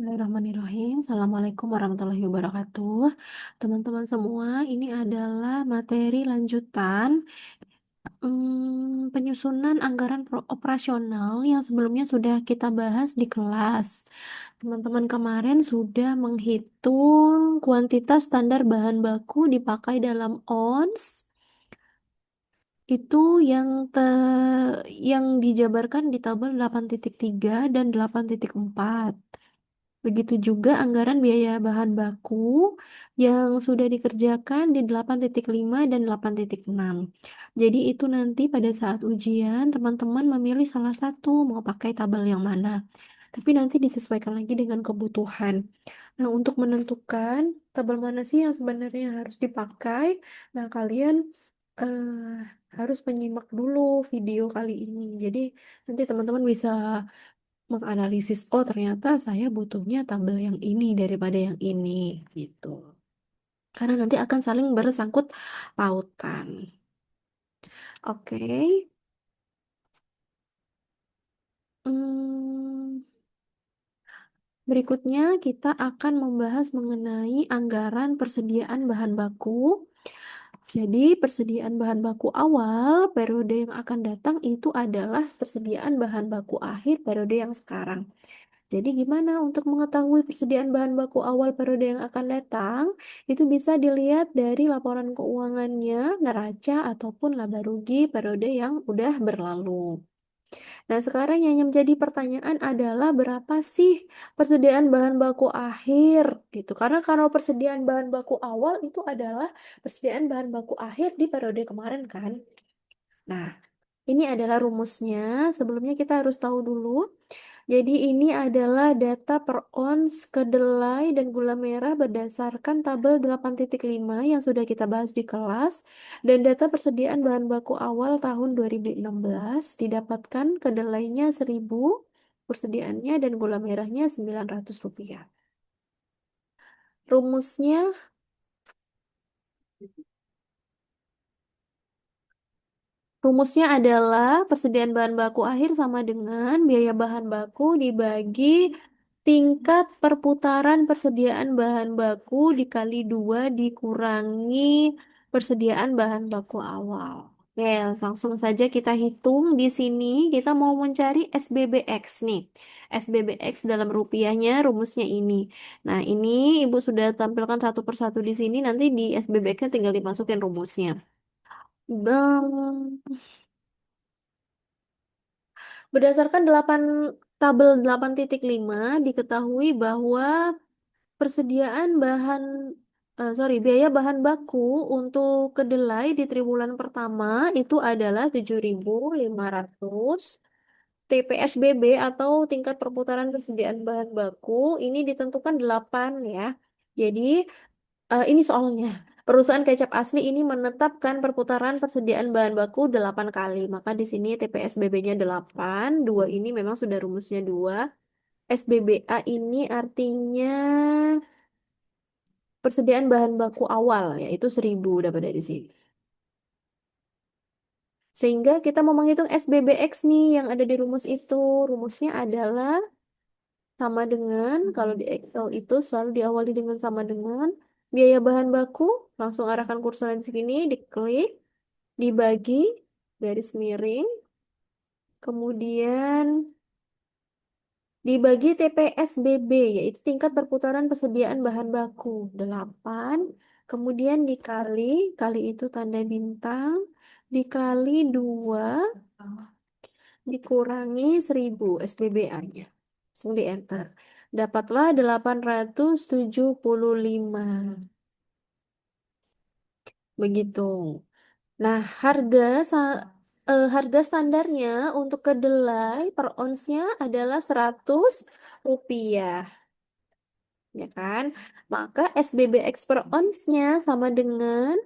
Bismillahirrahmanirrahim. Assalamualaikum warahmatullahi wabarakatuh. Teman-teman semua, ini adalah materi lanjutan penyusunan anggaran operasional yang sebelumnya sudah kita bahas di kelas. Teman-teman kemarin sudah menghitung kuantitas standar bahan baku dipakai dalam ons. Itu yang dijabarkan di tabel 8.3 dan 8.4. Begitu juga anggaran biaya bahan baku yang sudah dikerjakan di 8.5 dan 8.6. Jadi itu nanti pada saat ujian teman-teman memilih salah satu mau pakai tabel yang mana. Tapi nanti disesuaikan lagi dengan kebutuhan. Nah, untuk menentukan tabel mana sih yang sebenarnya harus dipakai, nah kalian eh, harus menyimak dulu video kali ini. Jadi nanti teman-teman bisa menganalisis, oh ternyata saya butuhnya tabel yang ini daripada yang ini gitu. Karena nanti akan saling bersangkut pautan. Oke. Hmm, Berikutnya kita akan membahas mengenai anggaran persediaan bahan baku. Jadi persediaan bahan baku awal periode yang akan datang itu adalah persediaan bahan baku akhir periode yang sekarang. Jadi gimana untuk mengetahui persediaan bahan baku awal periode yang akan datang? Itu bisa dilihat dari laporan keuangannya, neraca, ataupun laba rugi periode yang udah berlalu. Nah, sekarang yang menjadi pertanyaan adalah berapa sih persediaan bahan baku akhir gitu. Karena kalau persediaan bahan baku awal itu adalah persediaan bahan baku akhir di periode kemarin kan. Nah, ini adalah rumusnya. Sebelumnya kita harus tahu dulu. Jadi ini adalah data per ons kedelai dan gula merah berdasarkan tabel 8.5 yang sudah kita bahas di kelas dan data persediaan bahan baku awal tahun 2016 didapatkan kedelainya 1.000, persediaannya dan gula merahnya Rp900. Rumusnya Rumusnya adalah persediaan bahan baku akhir sama dengan biaya bahan baku dibagi tingkat perputaran persediaan bahan baku dikali 2 dikurangi persediaan bahan baku awal. Oke, langsung saja kita hitung di sini. Kita mau mencari SBBX nih. SBBX dalam rupiahnya rumusnya ini. Nah, ini Ibu sudah tampilkan satu persatu di sini. Nanti di SBBX-nya tinggal dimasukin rumusnya. Bang, Berdasarkan tabel 8.5 diketahui bahwa persediaan biaya bahan baku untuk kedelai di triwulan pertama itu adalah 7.500 TPSBB atau tingkat perputaran persediaan bahan baku ini ditentukan 8 ya. Jadi ini soalnya. Perusahaan kecap asli ini menetapkan perputaran persediaan bahan baku 8 kali. Maka di sini TPSBB-nya 8. Dua ini memang sudah rumusnya 2. SBBA ini artinya persediaan bahan baku awal, yaitu 1.000 dapat dari sini. Sehingga kita mau menghitung SBBX nih yang ada di rumus itu. Rumusnya adalah sama dengan, kalau di Excel itu selalu diawali dengan sama dengan biaya bahan baku, langsung arahkan kursornya di sini, diklik, dibagi, garis miring, kemudian dibagi TPSBB, yaitu tingkat perputaran persediaan bahan baku, 8, kemudian kali itu tanda bintang, dikali 2, dikurangi 1.000 SPBA-nya. Langsung di enter. Dapatlah 875. Begitu. Nah, harga standarnya untuk kedelai per onsnya adalah Rp100, ya kan? Maka SBBX per onsnya sama dengan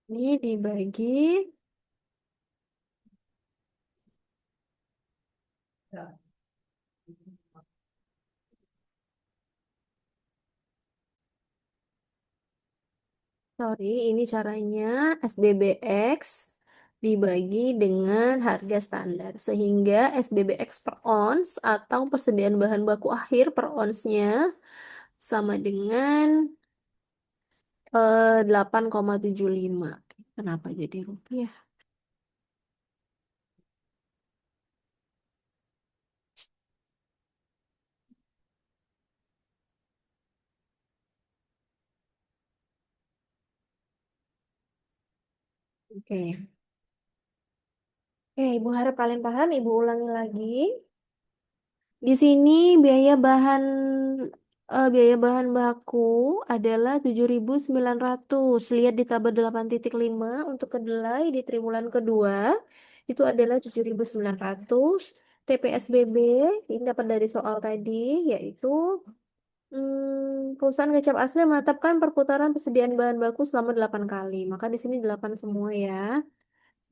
ini dibagi, sorry, ini caranya SBBX dibagi dengan harga standar. Sehingga SBBX per ons atau persediaan bahan baku akhir per onsnya sama dengan 8,75. Kenapa jadi rupiah? Oke. Oke, Ibu harap kalian paham. Ibu ulangi lagi. Di sini biaya bahan baku adalah 7.900. Lihat di tabel 8.5 untuk kedelai di triwulan kedua itu adalah 7.900. TPSBB ini dapat dari soal tadi yaitu perusahaan kecap asli menetapkan perputaran persediaan bahan baku selama 8 kali. Maka di sini 8 semua ya.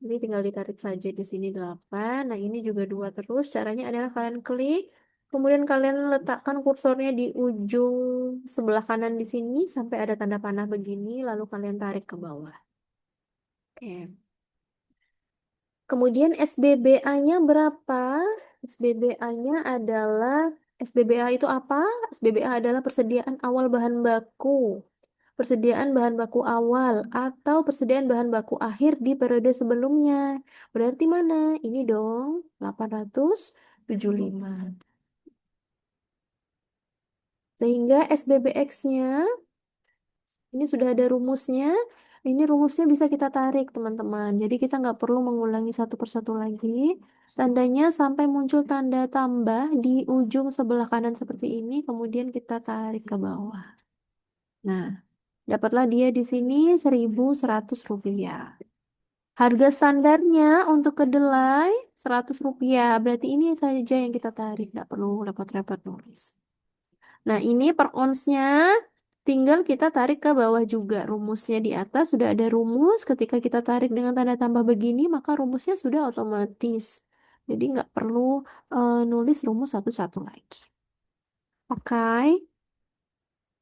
Jadi tinggal ditarik saja di sini 8. Nah, ini juga 2 terus. Caranya adalah kalian klik, kemudian kalian letakkan kursornya di ujung sebelah kanan di sini sampai ada tanda panah begini, lalu kalian tarik ke bawah. Oke. Kemudian SBBA-nya berapa? SBBA-nya adalah SBBA itu apa? SBBA adalah persediaan awal bahan baku. Persediaan bahan baku awal atau persediaan bahan baku akhir di periode sebelumnya. Berarti mana? Ini dong, 875. Sehingga SBBX-nya, ini sudah ada rumusnya. Ini rumusnya bisa kita tarik, teman-teman. Jadi kita nggak perlu mengulangi satu persatu lagi. Tandanya sampai muncul tanda tambah di ujung sebelah kanan seperti ini, kemudian kita tarik ke bawah. Nah, dapatlah dia di sini 1.100 rupiah. Harga standarnya untuk kedelai 100 rupiah. Berarti ini saja yang kita tarik. Tidak perlu repot-repot nulis. Nah, ini per onsnya tinggal kita tarik ke bawah juga. Rumusnya di atas sudah ada rumus. Ketika kita tarik dengan tanda tambah begini, maka rumusnya sudah otomatis. Jadi nggak perlu nulis rumus satu-satu lagi. Oke.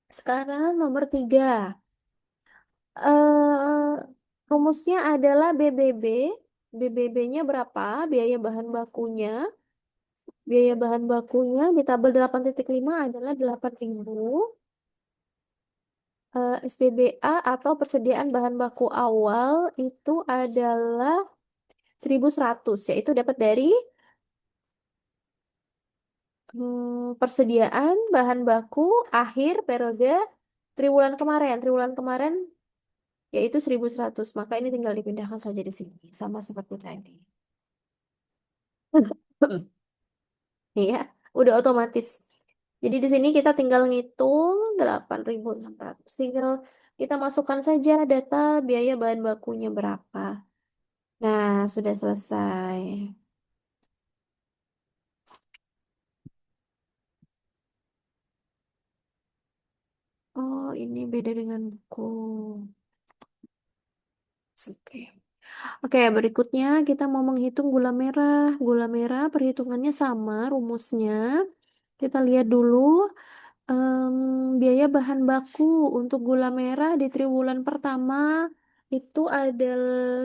Sekarang nomor 3. eh Rumusnya adalah BBB. BBB-nya berapa? Biaya bahan bakunya. Biaya bahan bakunya di tabel 8.5 adalah 8.000. SPBA atau persediaan bahan baku awal itu adalah 1.100, yaitu dapat dari persediaan bahan baku akhir periode triwulan kemarin. Triwulan kemarin yaitu 1.100. Maka ini tinggal dipindahkan saja di sini, sama seperti tadi. Iya, udah otomatis. Jadi di sini kita tinggal ngitung 8.600. Tinggal kita masukkan saja data biaya bahan bakunya berapa. Nah, sudah selesai. Oh, ini beda dengan buku. Oke. Oke, berikutnya kita mau menghitung gula merah. Gula merah perhitungannya sama rumusnya. Kita lihat dulu. Biaya bahan baku untuk gula merah di triwulan pertama itu ada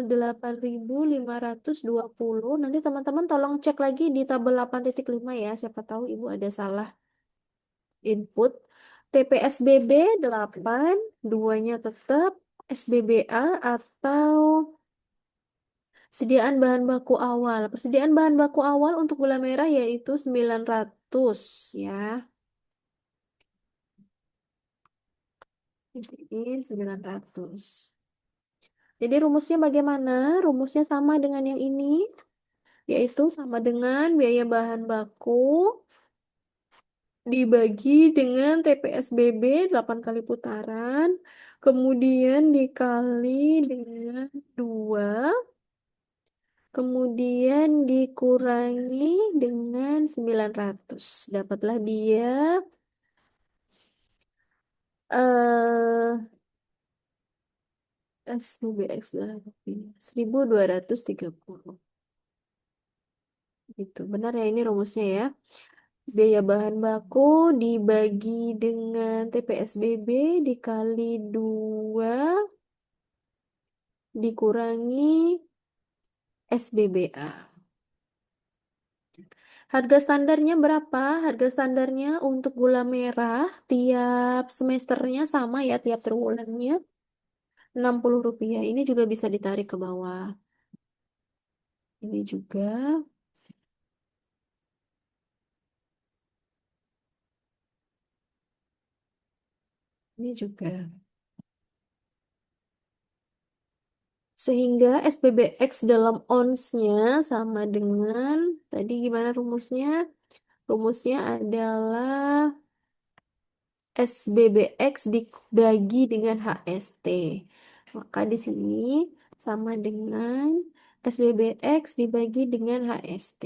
8.520. Nanti teman-teman tolong cek lagi di tabel 8.5 ya. Siapa tahu Ibu ada salah input. TPSBB 8, duanya tetap SBBA atau sediaan bahan baku awal. Persediaan bahan baku awal untuk gula merah yaitu 900 ya. Di sini 900. Jadi rumusnya bagaimana? Rumusnya sama dengan yang ini, yaitu sama dengan biaya bahan baku dibagi dengan TPSBB 8 kali putaran, kemudian dikali dengan 2, kemudian dikurangi dengan 900. Dapatlah dia eh SBX 1.230. Itu benar ya ini rumusnya ya. Biaya bahan baku dibagi dengan TPSBB dikali 2 dikurangi SBBA. Harga standarnya berapa? Harga standarnya untuk gula merah tiap semesternya sama ya, tiap triwulannya Rp60. Ini juga bisa ditarik ke bawah. Ini juga, ini juga. Sehingga SPBX dalam onsnya sama dengan, tadi gimana rumusnya? Rumusnya adalah SBBX dibagi dengan HST. Maka di sini sama dengan SBBX dibagi dengan HST.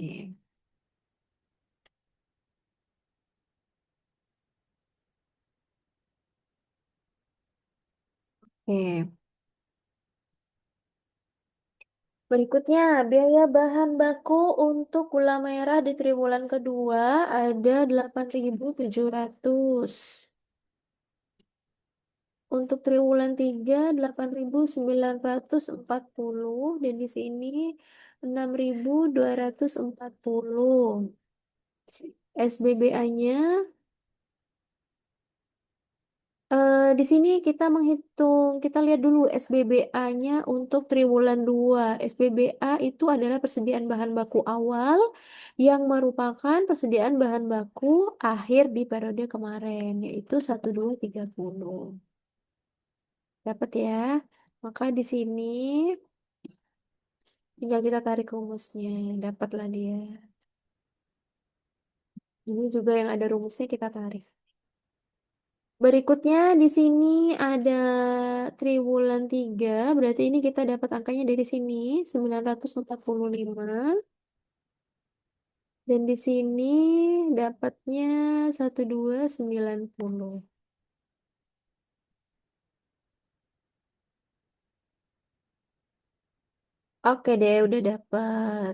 Oke. Berikutnya, biaya bahan baku untuk gula merah di triwulan kedua ada 8.700. Untuk triwulan 3 8.940 dan di sini 6.240. SBBA-nya di sini kita menghitung, kita lihat dulu SBBA-nya untuk triwulan 2. SBBA itu adalah persediaan bahan baku awal yang merupakan persediaan bahan baku akhir di periode kemarin, yaitu 1230. Dapat ya? Maka di sini tinggal kita tarik rumusnya, dapatlah dia. Ini juga yang ada rumusnya kita tarik. Berikutnya di sini ada triwulan 3, berarti ini kita dapat angkanya dari sini 945 dan di sini dapatnya 1290. Oke deh, udah dapat.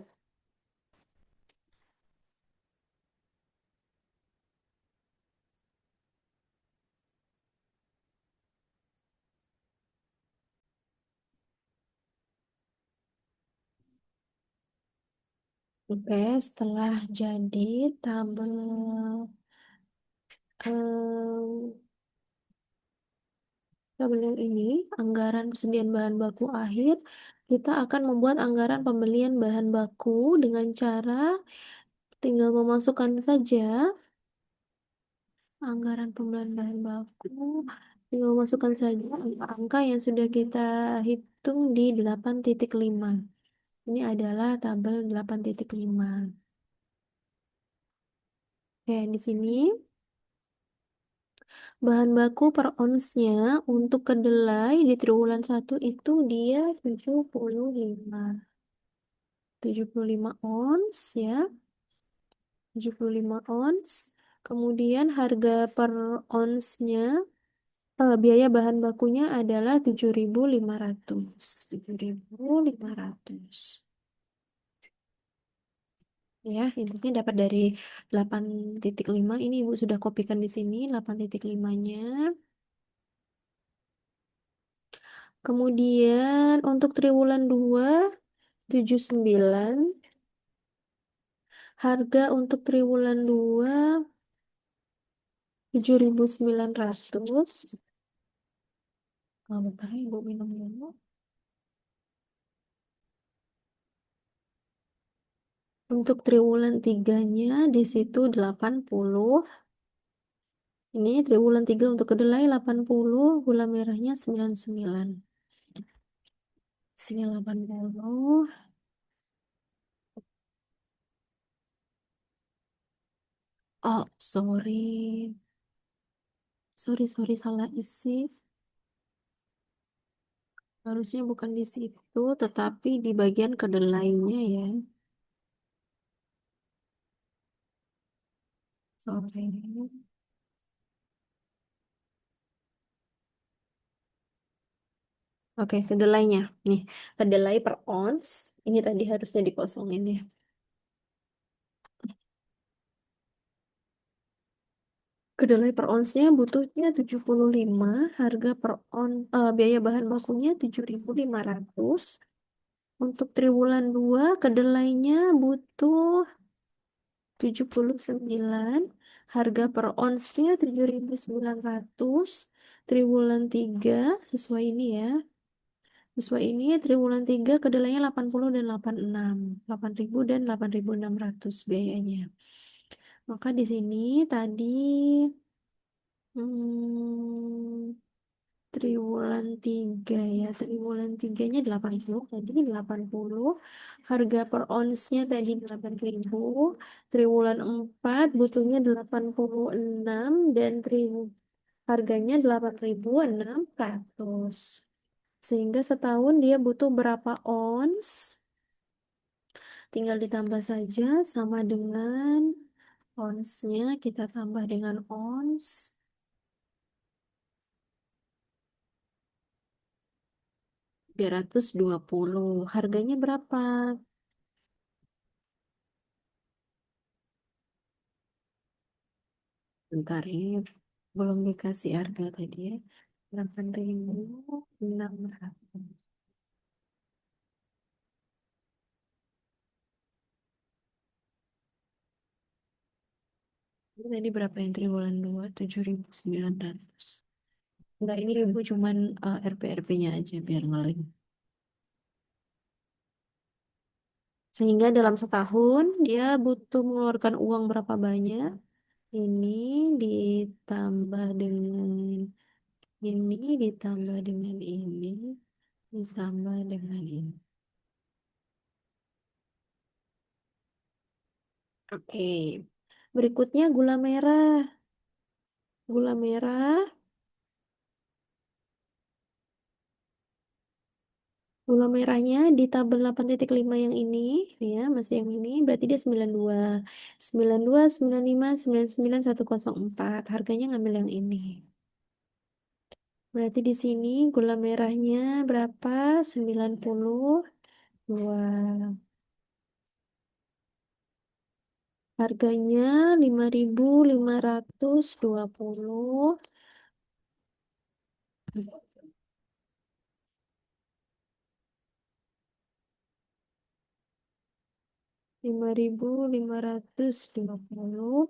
Oke, setelah jadi tabel em, tabel yang ini, anggaran persediaan bahan baku akhir, kita akan membuat anggaran pembelian bahan baku dengan cara tinggal memasukkan saja anggaran pembelian bahan baku, tinggal masukkan saja angka-angka yang sudah kita hitung di 8.5. Ini adalah tabel 8.5. Oke, di sini bahan baku per onsnya untuk kedelai di triwulan 1 itu dia 75. 75 ons ya, 75 ons. Kemudian harga per onsnya, biaya bahan bakunya adalah 7.500. 7.500. Ya, intinya dapat dari 8.5 ini Ibu sudah kopikan di sini 8.5-nya. Kemudian untuk triwulan 2 79. Harga untuk triwulan 2 7.900. Bentar ya, Ibu minum dulu. Untuk triwulan 3-nya di situ 80. Ini triwulan 3 untuk kedelai 80, gula merahnya 99. Sini 80. Oh, sorry. Sorry, salah isi. Harusnya bukan di situ, tetapi di bagian kedelainya ya. Sorry. Oke, kedelainya. Nih, kedelai per ons. Ini tadi harusnya dikosongin ya. Kedelai per onsnya butuhnya 75, harga per biaya bahan bakunya 7.500. Untuk triwulan 2 kedelainya butuh 79. Harga per onsnya 7.900. Triwulan 3 sesuai ini ya. Sesuai ini triwulan 3 kedelainya 80 dan 86. 8.000 dan 8.600 biayanya. Maka di sini tadi hmm, triwulan 3 ya. Triwulan 3-nya 80. Tadi 80. Harga per onsnya tadi 8.000. Triwulan 4 butuhnya 86 dan harganya 8.600. Sehingga setahun dia butuh berapa ons? Tinggal ditambah saja sama dengan onsnya. Kita tambah dengan ons. 320. Harganya berapa? Bentar ini belum dikasih harga tadi ya. 8.600. Ini tadi berapa yang triwulan 2? 7.900. Enggak, ini ibu cuman RP-RP-nya aja biar ngeling. Sehingga dalam setahun dia butuh mengeluarkan uang berapa banyak? Ini ditambah dengan ini, ditambah dengan ini, ditambah dengan ini. Oke. Berikutnya gula merah. Gula merah. Gula merahnya di tabel 8.5 yang ini, ya, masih yang ini, berarti dia 92. 92, 95, 99, 104. Harganya ngambil yang ini. Berarti di sini gula merahnya berapa? 92. Harganya 5.520. 5.520.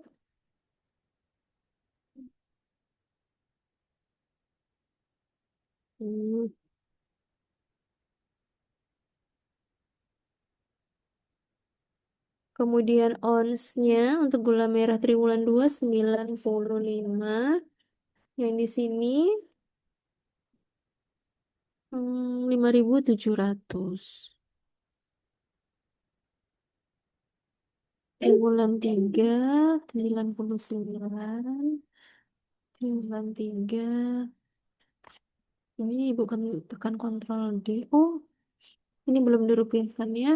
Hmm. Kemudian onsnya untuk gula merah triwulan 2 95. Yang di sini 5.700. Triwulan 3 99. Triwulan 3 ini bukan tekan kontrol D. Oh, ini belum dirupiahkan ya.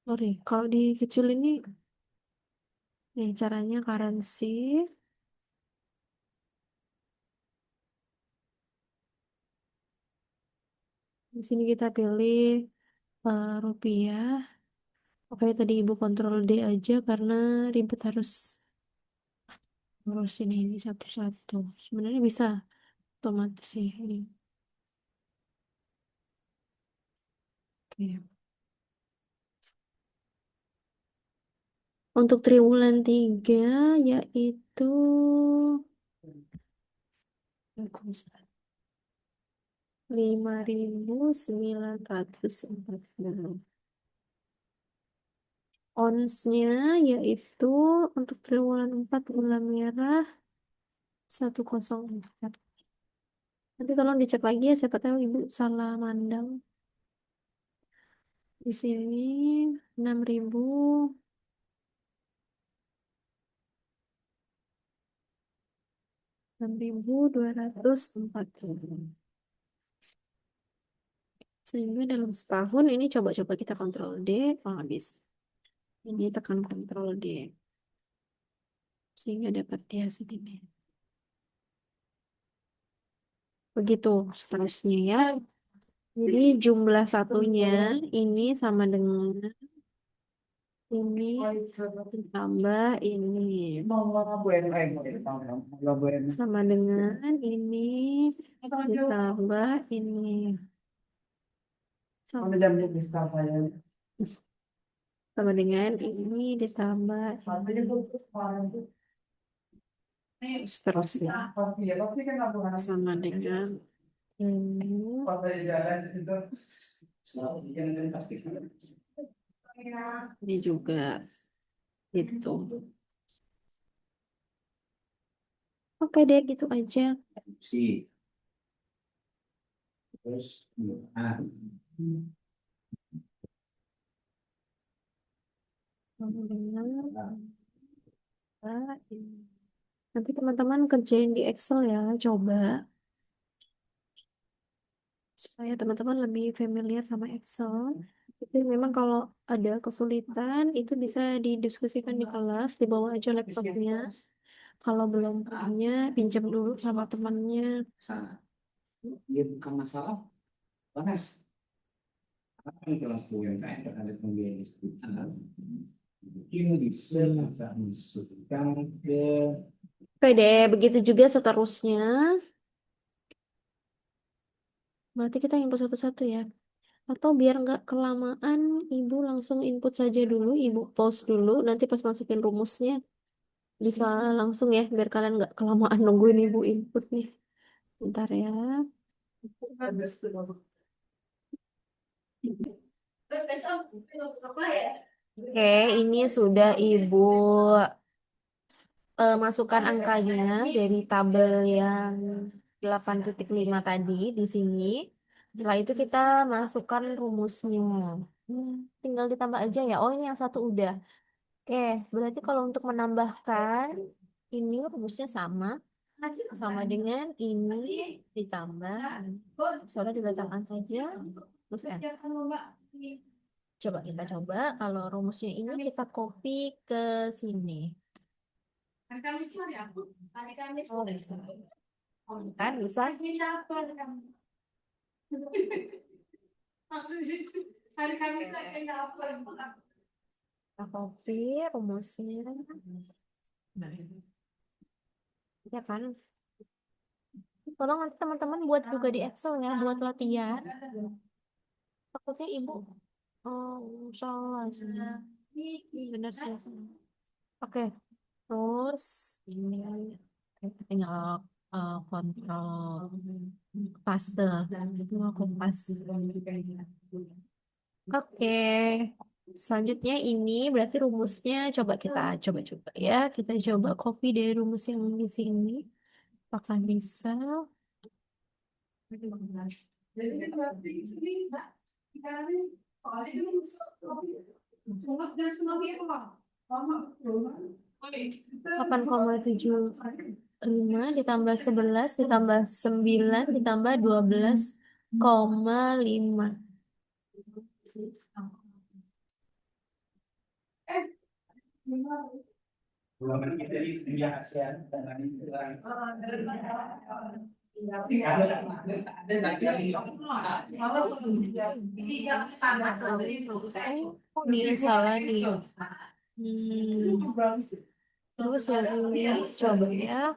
Sorry, kalau di kecil ini nih caranya currency. Di sini kita pilih rupiah. Oke, tadi ibu kontrol D aja karena ribet harus ngurusin ini satu-satu. Sebenarnya bisa otomatis sih ini. Oke. Untuk triwulan 3 yaitu 5.940. Onsnya yaitu untuk triwulan 4 gula merah 104. Nanti tolong dicek lagi ya, siapa tahu ibu salah mandang. Di sini 6.000. 6.240. Sehingga dalam setahun ini coba-coba kita kontrol D. Oh, habis. Ini tekan kontrol D. Sehingga dapat dia segini. Begitu seterusnya ya. Jadi jumlah satunya ini sama dengan Ini ditambah ini. Sama dengan ini ditambah ini. Sama, sama dengan ini ditambah ini. Seterusnya. Sama dengan ini. Ini juga gitu. Oke deh, gitu aja. Terus, nanti teman-teman kerjain di Excel ya, coba supaya teman-teman lebih familiar sama Excel. Tapi memang kalau ada kesulitan itu bisa didiskusikan di kelas, dibawa aja laptopnya. Kalau belum punya, pinjam dulu sama temannya. Dia bukan masalah, panas. Kan kelas UMKM terhadap pembiayaan istiqamah ini bisa masukkan ke. Oke deh, begitu juga seterusnya. Berarti kita input satu-satu ya. Atau biar nggak kelamaan, Ibu langsung input saja dulu, Ibu pause dulu, nanti pas masukin rumusnya bisa langsung ya, biar kalian nggak kelamaan nungguin Ibu input nih. Bentar ya. Oke, ini sudah Ibu masukkan angkanya dari tabel yang 8.5 tadi di sini. Setelah itu kita masukkan rumusnya. Tinggal ditambah aja ya. Oh, ini yang satu udah. Oke, berarti kalau untuk menambahkan ini rumusnya sama dengan ini ditambah. Soalnya diletakkan saja terus N. Coba kita coba kalau rumusnya ini kita copy ke sini. Oh, bisa. Kan bisa. Kita copy rumusnya. Nah, ya kan? Tolong nanti teman-teman buat juga di Excel ya, buat latihan. Takutnya ibu, oh salah. Benar sih. Oke, terus ini kita tinggal kontrol paste. Mau kompas. Oke, selanjutnya ini berarti rumusnya coba kita coba-coba ya. Kita coba copy dari rumus yang di sini. Apakah bisa? Delapan koma tujuh lima ditambah 11 ditambah 9 ditambah 12,5. Oh, dia salah nih. Terus yang ini coba ya.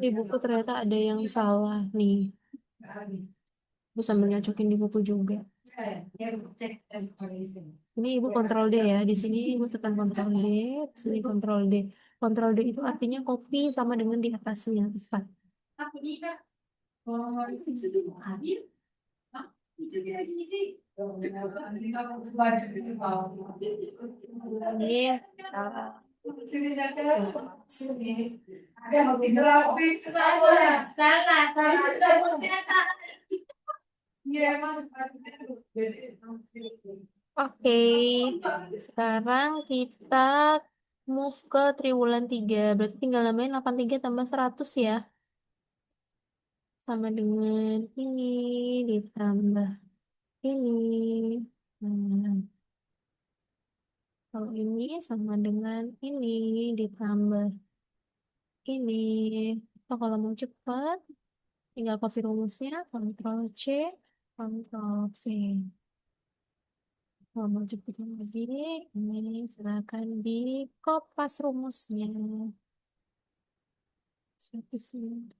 Di buku ternyata ada yang salah nih. Bisa menyocokin di buku juga. Ini ibu kontrol D ya. Di sini ibu tekan kontrol D, di sini kontrol D. Kontrol D itu artinya copy sama dengan di atasnya. Tepat. Ini oke, sekarang kita move ke triwulan 3. Berarti tinggal nambahin 83 tambah 100 ya. Sama dengan ini ditambah ini. Hmm. Kalau ini sama dengan ini ditambah ini. Atau kalau mau cepat, Tinggal copy rumusnya, Ctrl C, Ctrl V. Kalau mau cepet lagi, ini silakan di kopas rumusnya. 197.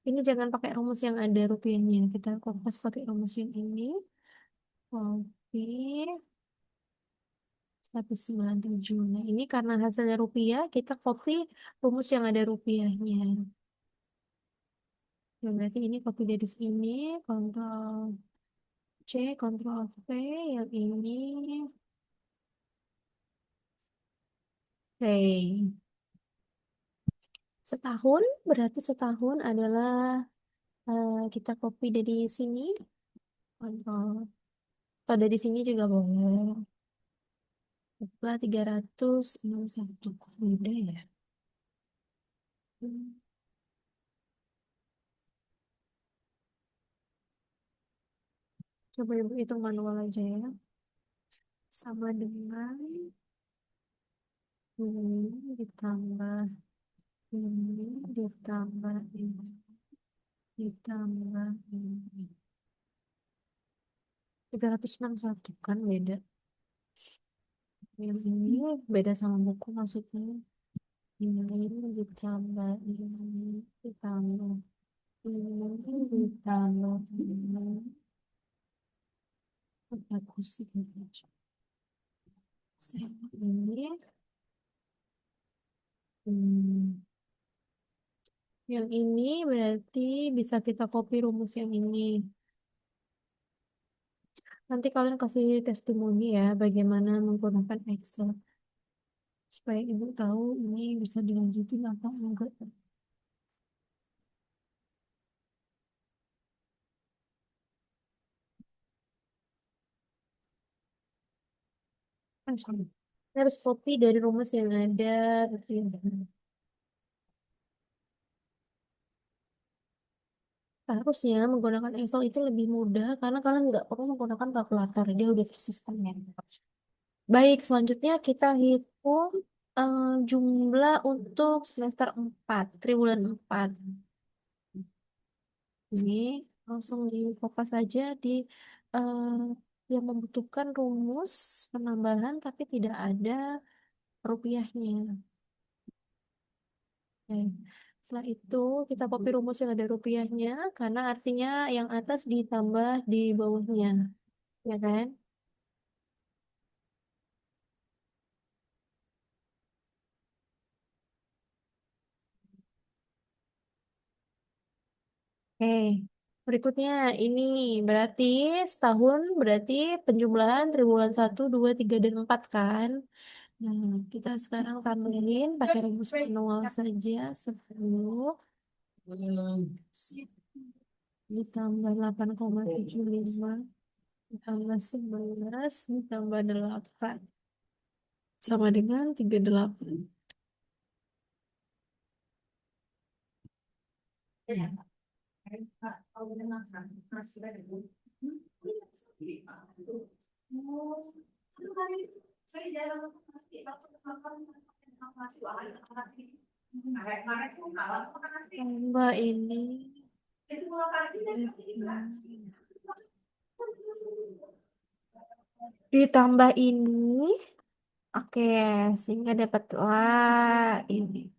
Ini jangan pakai rumus yang ada rupiahnya. Kita kopas pakai rumus yang ini. Copy 197. Nah, ini karena hasilnya rupiah, kita copy rumus yang ada rupiahnya. Ya, berarti ini copy dari sini, Ctrl C, Ctrl V, yang ini. Oke. Setahun, berarti setahun adalah kita copy dari sini, Ctrl. Atau dari sini juga boleh. Setelah 361. Kok beda ya? Hmm. Coba ibu hitung manual aja ya. Sama dengan ini ditambah ini ditambah ini ditambah ini. 361 kan beda. Yang ini beda sama buku maksudnya. Ini ditambah ini ditambah ini ditambah ini. Bagus sih. Sama ini. Hmm. Yang ini berarti bisa kita copy rumus yang ini. Nanti kalian kasih testimoni ya bagaimana menggunakan Excel. Supaya ibu tahu ini bisa dilanjutin apa enggak. Sorry. Harus copy dari rumus yang ada. Gitu ya. Harusnya menggunakan Excel itu lebih mudah karena kalian nggak perlu menggunakan kalkulator. Dia udah tersistemnya. Baik, selanjutnya kita hitung eh, jumlah untuk semester 4 triwulan 4. Ini langsung di fokus saja di eh, yang membutuhkan rumus penambahan tapi tidak ada rupiahnya. Oke. Setelah itu kita copy rumus yang ada rupiahnya karena artinya yang atas ditambah di bawahnya, ya kan? Oke. Berikutnya ini berarti setahun berarti penjumlahan triwulan 1, 2, 3 dan 4 kan? Nah, kita sekarang tambahin pakai rumus manual saja 10 ditambah 8,75 ditambah 11 ditambah 8 sama dengan 38. Tambah ini. Ditambah ini. Oke, sehingga dapatlah ini.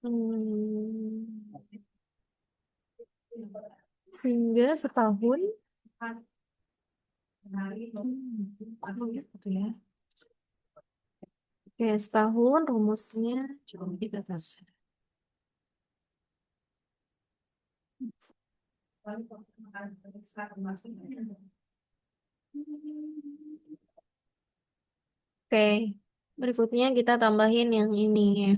Hmm, sehingga setahun. Kok begitu ya? Oke, setahun rumusnya coba kita tes. Oke, berikutnya kita tambahin yang ini ya.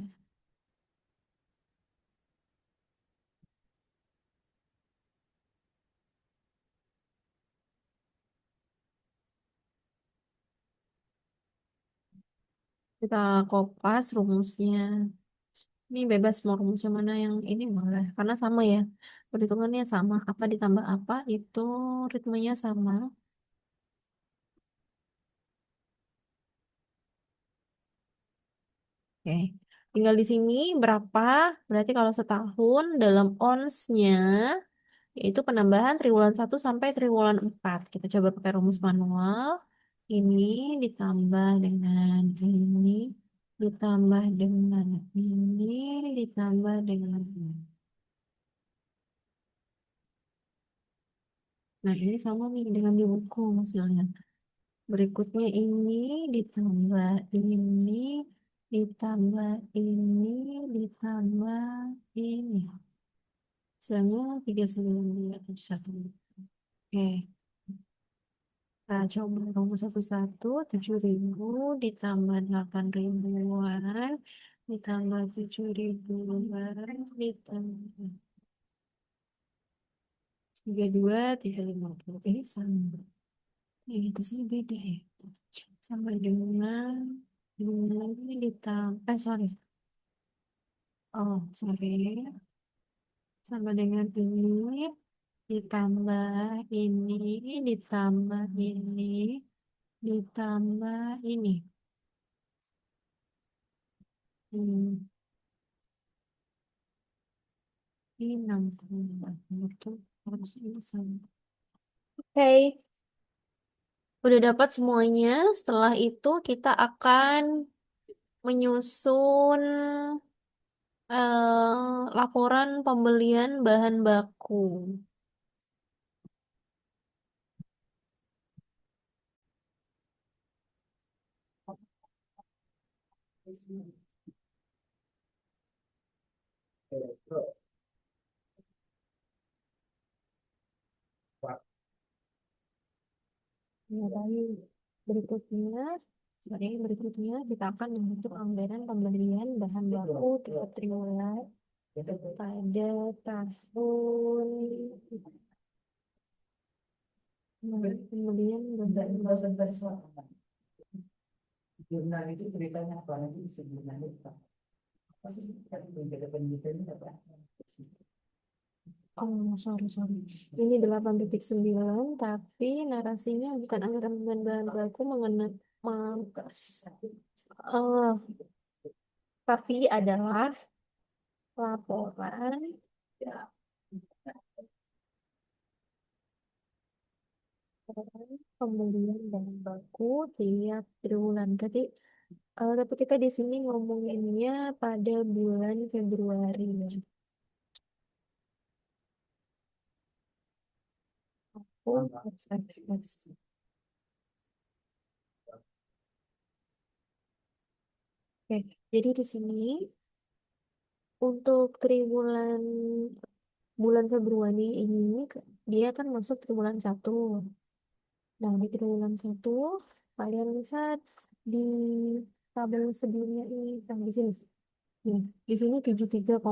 Kita kopas rumusnya. Ini bebas mau rumus yang mana yang ini boleh. Karena sama ya. Perhitungannya sama. Apa ditambah apa itu ritmenya sama. Oke. Tinggal di sini berapa? Berarti kalau setahun dalam onsnya yaitu penambahan triwulan 1 sampai triwulan 4. Kita coba pakai rumus manual. Ini ditambah dengan ini, ditambah dengan ini, ditambah dengan ini. Nah, ini sama nih dengan di buku hasilnya. Berikutnya ini ditambah ini, ditambah ini, ditambah ini. Hasilnya 39,271. Oke. Nah, coba rumus satu-satu, 7.000 ditambah 8.000-an, ditambah 7.000-an, ditambah 32, 350. Ini sama. Ini itu sih beda ya. Sama dengan ini ditambah, sorry. Oh, sorry. Sama dengan ini, ditambah ini, ditambah ini, ditambah ini. Hmm. Ini 60 itu harus ini sama. Oke, udah dapat semuanya. Setelah itu kita akan menyusun laporan pembelian bahan baku. Ya, baik. Berikutnya, berikutnya kita akan membentuk anggaran pembelian bahan baku tiap triwulan pada tahun pembelian bahan baku. Jurnal itu beritanya apa nanti isi jurnal itu apa sih kan menjaga penelitiannya apa. Oh, sorry. Ini 8.9, tapi narasinya bukan anggaran pembelian bahan baku mengenai eh tapi adalah laporan pembelian bahan baku tiap triwulan. Tapi kita di sini ngomonginnya pada bulan Februari. Oh, X. Oke, jadi di sini untuk triwulan bulan Februari ini dia kan masuk triwulan 1. Nah, di triwulan 1 kalian lihat di tabel sebelumnya ini yang di sini. Nih, di sini 73,75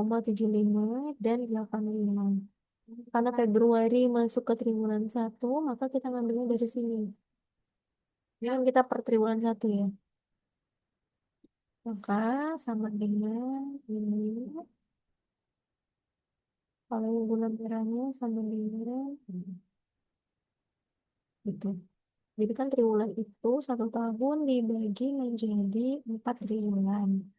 dan 85. Karena Februari masuk ke triwulan 1, maka kita ngambilnya dari sini. Ini kan kita per triwulan 1 ya. Maka sama dengan ini. Kalau yang bulan merahnya sama dengan itu. Jadi kan triwulan itu 1 tahun dibagi menjadi 4 triwulan.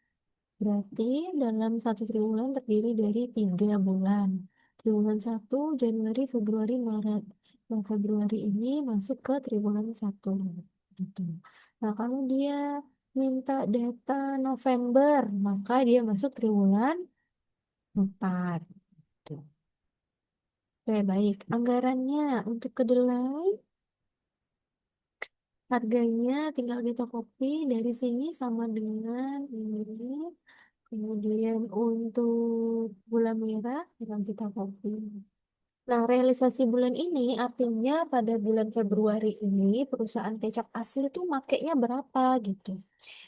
Berarti dalam 1 triwulan terdiri dari 3 bulan. Triwulan 1, Januari, Februari, Maret. Nah, Februari ini masuk ke triwulan 1. Gitu. Nah, kalau dia minta data November, maka dia masuk triwulan 4. Tuh. Oke, baik. Anggarannya untuk kedelai, harganya tinggal kita copy dari sini sama dengan ini. Kemudian untuk gula merah tinggal kita copy. Nah, realisasi bulan ini artinya pada bulan Februari ini perusahaan kecap asli tuh makainya berapa gitu.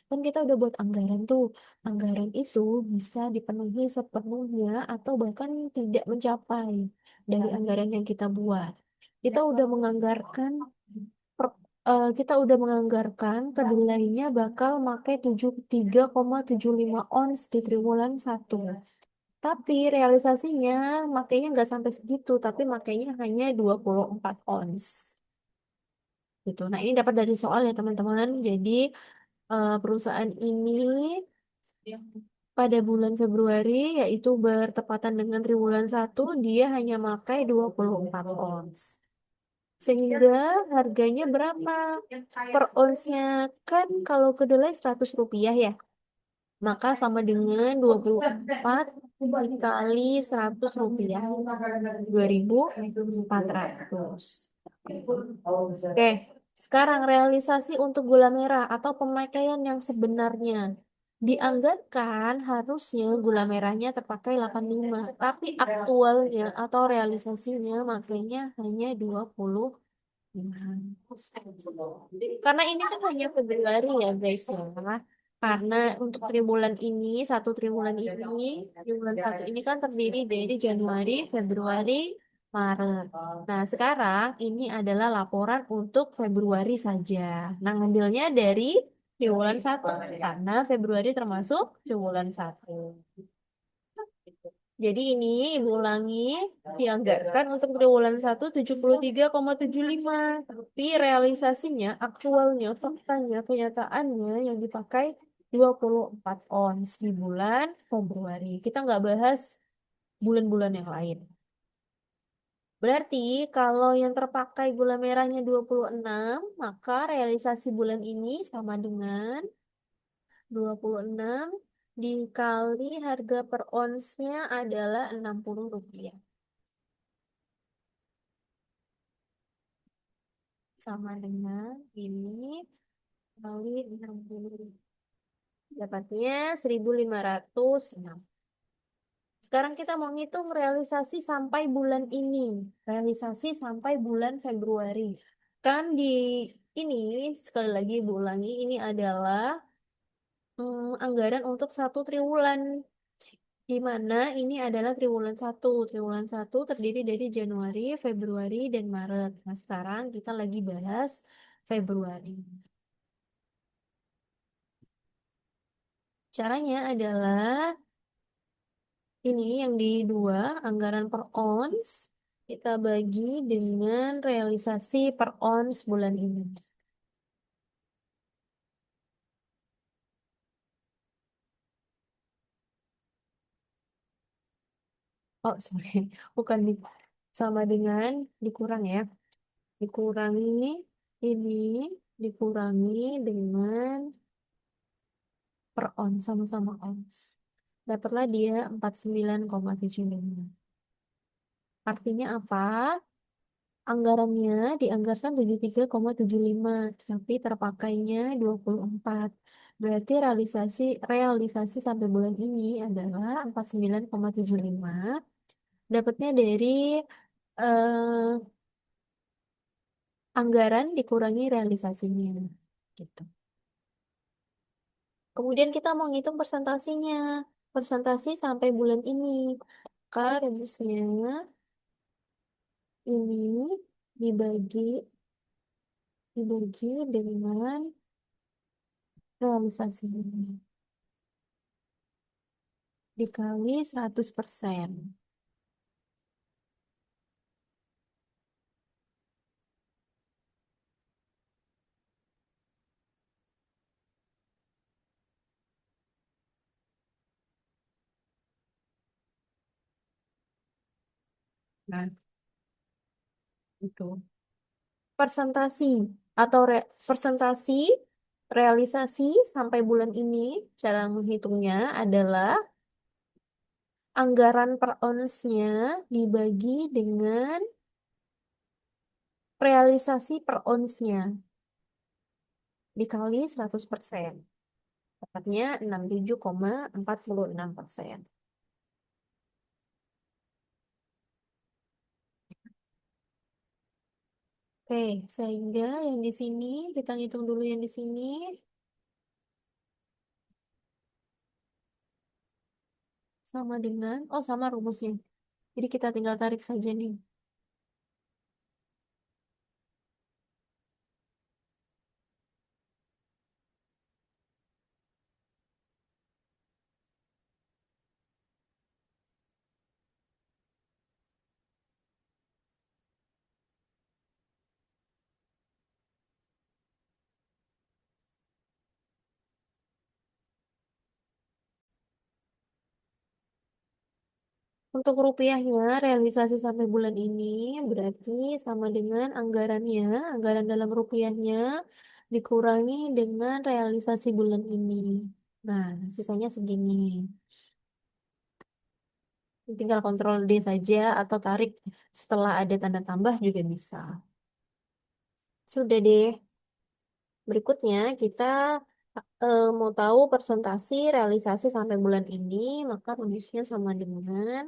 Kan kita udah buat anggaran tuh. Anggaran itu bisa dipenuhi sepenuhnya atau bahkan tidak mencapai dari anggaran yang kita buat. Kita udah menganggarkan kita udah menganggarkan kedelainya bakal pakai 73,75 ons di triwulan satu. Tapi realisasinya makainya nggak sampai segitu, tapi makainya hanya 24 ons. Gitu. Nah, ini dapat dari soal ya, teman-teman. Jadi, perusahaan ini pada bulan Februari, yaitu bertepatan dengan triwulan satu, dia hanya pakai 24 ons. Sehingga harganya berapa per onsnya? Kan kalau kedelai Rp100 ya. Maka sama dengan 24 dikali Rp100. 2.400. Oke, sekarang realisasi untuk gula merah atau pemakaian yang sebenarnya. Dianggarkan harusnya gula merahnya terpakai 85, tapi aktualnya atau realisasinya makanya hanya 25. Karena ini kan hanya Februari ya guys ya. Karena untuk triwulan ini, satu triwulan ini, triwulan satu ini kan terdiri dari Januari, Februari, Maret. Nah, sekarang ini adalah laporan untuk Februari saja. Nah, ngambilnya dari triwulan satu karena Februari termasuk triwulan satu. Jadi ini Ibu ulangi, dianggarkan untuk triwulan satu 73,75. Tapi realisasinya, aktualnya, faktanya, kenyataannya yang dipakai 24 ons di bulan Februari. Kita nggak bahas bulan-bulan yang lain. Berarti kalau yang terpakai gula merahnya 26, maka realisasi bulan ini sama dengan 26 dikali harga per onsnya adalah Rp60. Sama dengan ini kali 60. Dapatnya 1.506. Sekarang kita mau ngitung realisasi sampai bulan ini. Realisasi sampai bulan Februari. Kan di ini, sekali lagi Ibu ulangi, ini adalah anggaran untuk satu triwulan. Di mana ini adalah triwulan satu. Triwulan satu terdiri dari Januari, Februari, dan Maret. Nah, sekarang kita lagi bahas Februari. Caranya adalah ini yang di dua, anggaran per ons, kita bagi dengan realisasi per ons bulan ini. Oh, sorry, bukan sama dengan dikurang ya. Dikurangi ini, dikurangi dengan per ons, sama-sama ons. Dapatlah dia 49,75. Artinya apa? Anggarannya dianggarkan 73,75, tapi terpakainya 24. Berarti realisasi realisasi sampai bulan ini adalah 49,75. Dapatnya dari eh, anggaran dikurangi realisasinya. Gitu. Kemudian kita mau ngitung persentasenya. Persentase sampai bulan ini. Maka rumusnya ini dibagi dibagi dengan realisasinya dikali 100%. Nah, itu. Persentasi atau persentasi realisasi sampai bulan ini, cara menghitungnya adalah anggaran per onsnya dibagi dengan realisasi per onsnya dikali 100%. Dapatnya 67,46%. Oke, sehingga yang di sini, kita hitung dulu yang di sini, sama dengan, oh sama rumusnya. Jadi kita tinggal tarik saja nih. Untuk rupiahnya, realisasi sampai bulan ini berarti sama dengan anggarannya, anggaran dalam rupiahnya dikurangi dengan realisasi bulan ini. Nah, sisanya segini. Tinggal kontrol D saja atau tarik setelah ada tanda tambah juga bisa. Sudah deh. Berikutnya kita mau tahu persentase realisasi sampai bulan ini, maka rumusnya sama dengan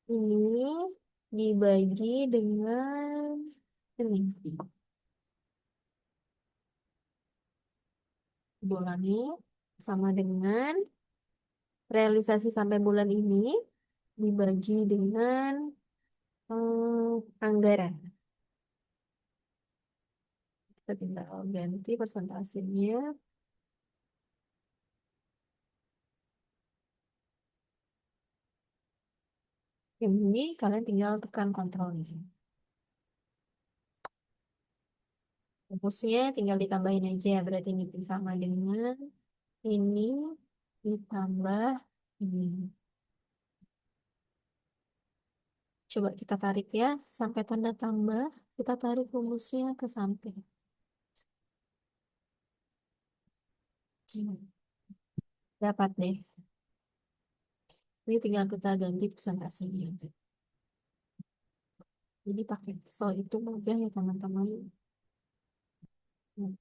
ini dibagi dengan ini. Ulangi sama dengan realisasi sampai bulan ini dibagi dengan anggaran. Kita tinggal ganti persentasenya. Yang ini kalian tinggal tekan kontrol ini. Rumusnya tinggal ditambahin aja. Berarti ini sama dengan ini ditambah ini. Coba kita tarik ya. Sampai tanda tambah. Kita tarik rumusnya ke samping. Dapat deh. Ini tinggal kita ganti presentasinya. Jadi pakai Excel itu mudah ya teman-teman. Hmm.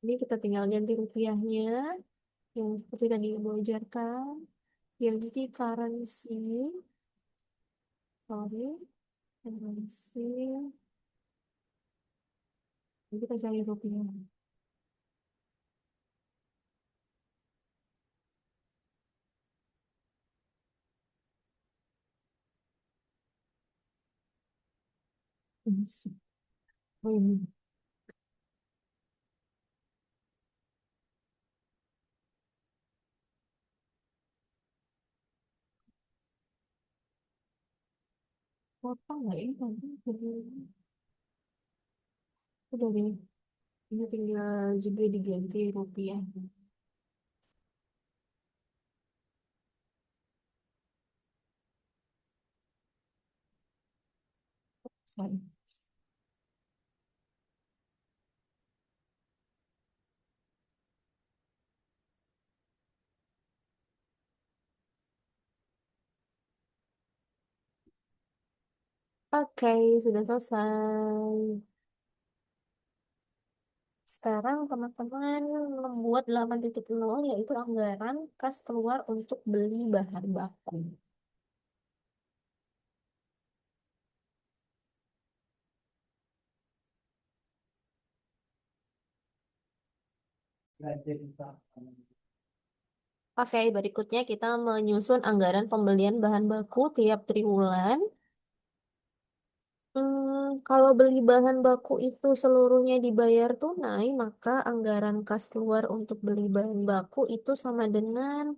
Ini kita tinggal ganti rupiahnya yang seperti tadi Ibu ajarkan. Ganti currency, sorry, currency. Ini kita cari rupiah. Currency. Oh ini, apa nggak ini nanti? Udah deh. Ini tinggal juga diganti rupiah. Sorry. Oke, sudah selesai. Sekarang teman-teman membuat 8.0 yaitu anggaran kas keluar untuk beli bahan baku. Oke, berikutnya kita menyusun anggaran pembelian bahan baku tiap triwulan. Kalau beli bahan baku itu seluruhnya dibayar tunai, maka anggaran kas keluar untuk beli bahan baku itu sama dengan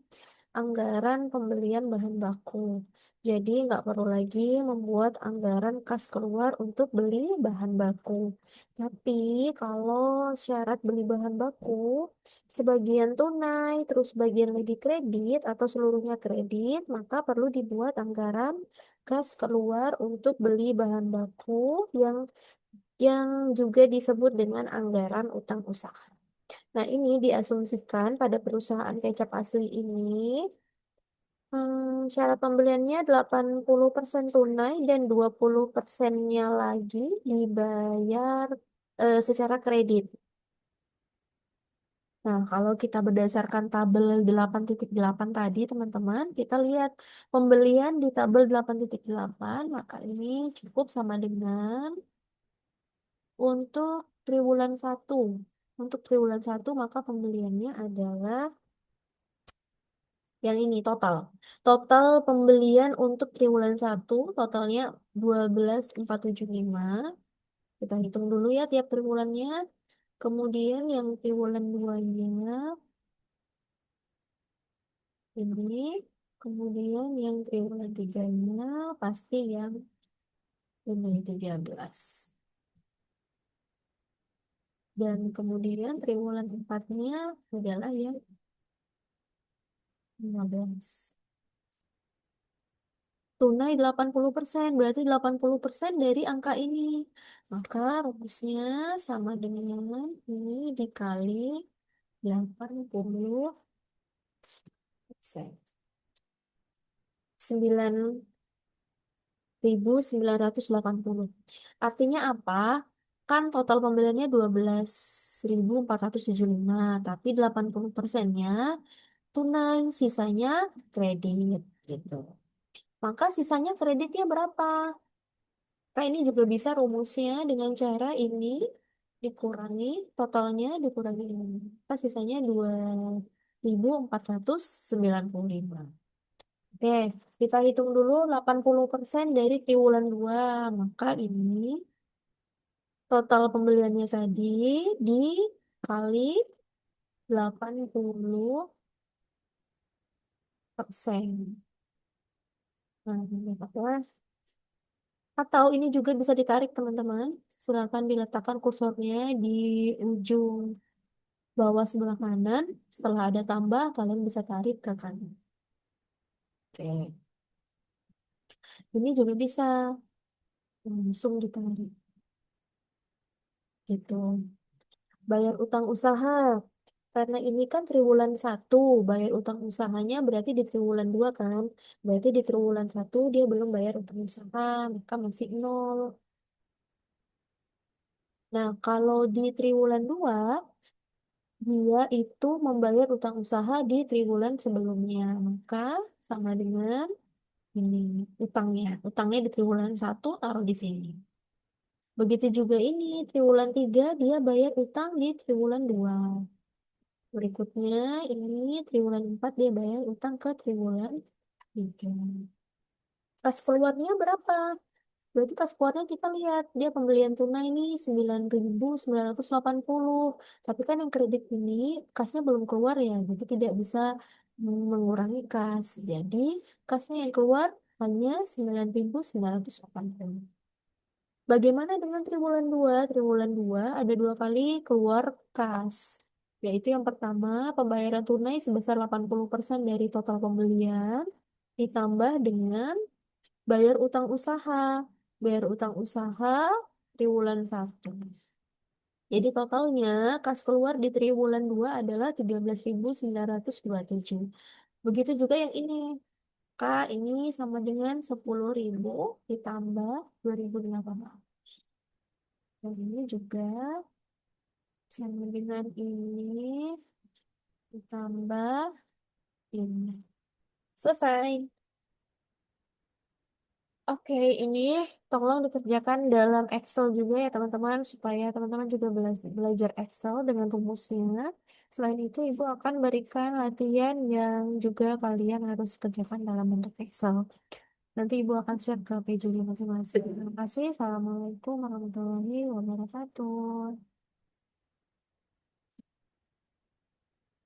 anggaran pembelian bahan baku. Jadi nggak perlu lagi membuat anggaran kas keluar untuk beli bahan baku. Tapi kalau syarat beli bahan baku, sebagian tunai, terus sebagian lagi kredit atau seluruhnya kredit, maka perlu dibuat anggaran kas keluar untuk beli bahan baku yang juga disebut dengan anggaran utang usaha. Nah, ini diasumsikan pada perusahaan kecap asli ini syarat pembeliannya 80% tunai dan 20%-nya lagi dibayar secara kredit. Nah, kalau kita berdasarkan tabel 8.8 tadi, teman-teman, kita lihat pembelian di tabel 8.8, maka ini cukup sama dengan untuk triwulan 1. Untuk triwulan 1, maka pembeliannya adalah yang ini total. Total pembelian untuk triwulan 1 totalnya 12.475. Kita hitung dulu ya tiap triwulannya. Kemudian yang triwulan 2-nya ini. Kemudian yang triwulan 3-nya pasti yang ini 13. Dan kemudian triwulan empatnya adalah yang 15. Tunai 80%, berarti 80% dari angka ini. Maka rumusnya sama dengan ini dikali 80%. 9.980. Artinya apa? Kan total pembeliannya 12.475, tapi 80%-nya tunai, sisanya kredit gitu. Maka sisanya kreditnya berapa? Nah, ini juga bisa rumusnya dengan cara ini dikurangi, totalnya dikurangi ini. Maka sisanya 2.495. Oke, kita hitung dulu 80% dari triwulan 2. Maka ini total pembeliannya tadi dikali 80%. Nah, ini adalah, atau ini juga bisa ditarik teman-teman. Silakan diletakkan kursornya di ujung bawah sebelah kanan. Setelah ada tambah, kalian bisa tarik ke kanan. Oke. Ini juga bisa langsung ditarik. Gitu. Bayar utang usaha. Karena ini kan triwulan 1, bayar utang usahanya berarti di triwulan 2 kan. Berarti di triwulan 1 dia belum bayar utang usaha, maka masih nol. Nah, kalau di triwulan 2 dia itu membayar utang usaha di triwulan sebelumnya. Maka sama dengan ini utangnya. Utangnya di triwulan 1 taruh di sini. Begitu juga ini, triwulan 3 dia bayar utang di triwulan 2. Berikutnya ini triwulan 4 dia bayar utang ke triwulan 3. Kas keluarnya berapa? Berarti kas keluarnya kita lihat dia pembelian tunai nih 9.980. Tapi kan yang kredit ini kasnya belum keluar ya, jadi tidak bisa mengurangi kas. Jadi kasnya yang keluar hanya 9.980. Bagaimana dengan triwulan 2? Triwulan 2 ada dua kali keluar kas. Yaitu yang pertama, pembayaran tunai sebesar 80% dari total pembelian ditambah dengan bayar utang usaha. Bayar utang usaha triwulan 1. Jadi totalnya kas keluar di triwulan 2 adalah 13.927. Begitu juga yang ini. Kak, ini sama dengan 10.000 ditambah 2.800. Dan ini juga sama dengan ini ditambah ini. Selesai. Oke, ini tolong dikerjakan dalam Excel juga ya teman-teman, supaya teman-teman juga belajar Excel dengan rumusnya. Selain itu, Ibu akan berikan latihan yang juga kalian harus kerjakan dalam bentuk Excel. Nanti Ibu akan share ke PJ masing-masing. Terima kasih. Assalamualaikum warahmatullahi wabarakatuh.